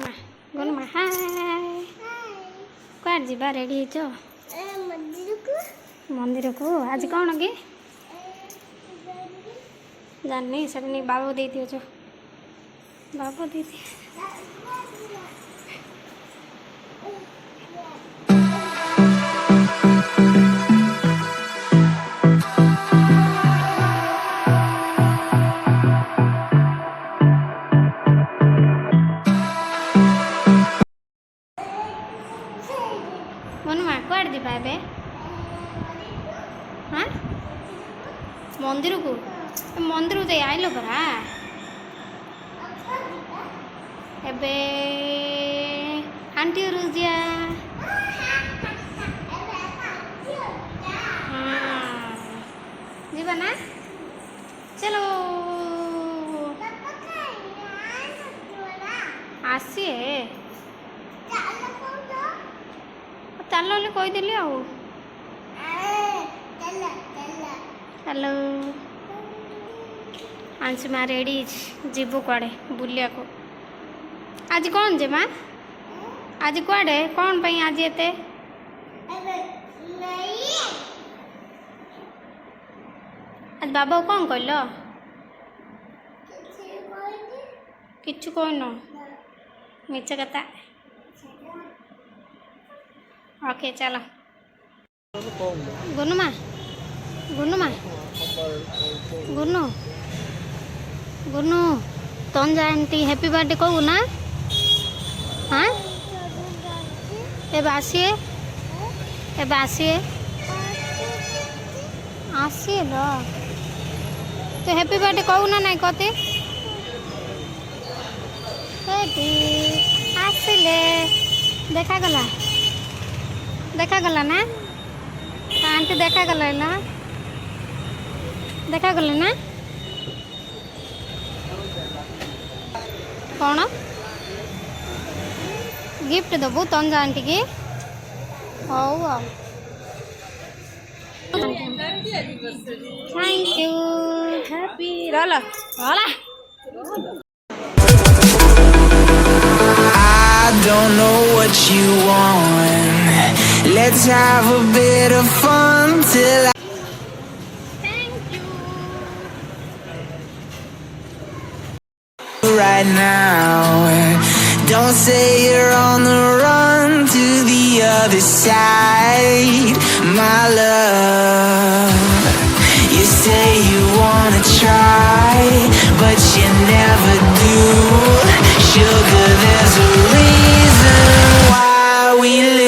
गुनमा हाय कुआर जीवा रेडी हो मंदिर को आज कौन कि जानी से बाबू दे दियो जो बाबू दे दियो मनुमा कुआड़ जीवा ए हाँ मंदिर को मंदिर जाए आइल परा एबे आंटी घर जा जीवा ना चलो आसी चल कहीदेली हेलो अंशु माँ रेडी जीवु कड़े बुलिया को आज कौन जे माँ आज कड़े कौन पई आज एते आज बाबा कौन कहल किच्छु कहन मिछ कथा ओके चलो गुनुमा गुनुमा गुनु गुनु तंजा आंटी हैप्पी बर्थडे कहू ना हाँ एबे आसिए आसिए लो तो हैप्पी बर्थडे कहू ना नहीं कहते आसिले देखा गला ना आंटी देखा गला ना देखा गला ना कौन गिफ्ट दबु तंजा आंटी की हौ थैंक यू हैप्पी रला I don't know what you want. Let's have a bit of fun till thank you right now. Don't say you're on the run to the other side, my love. You say you wanna try, but you never do. Sugar, there's a reason why we live.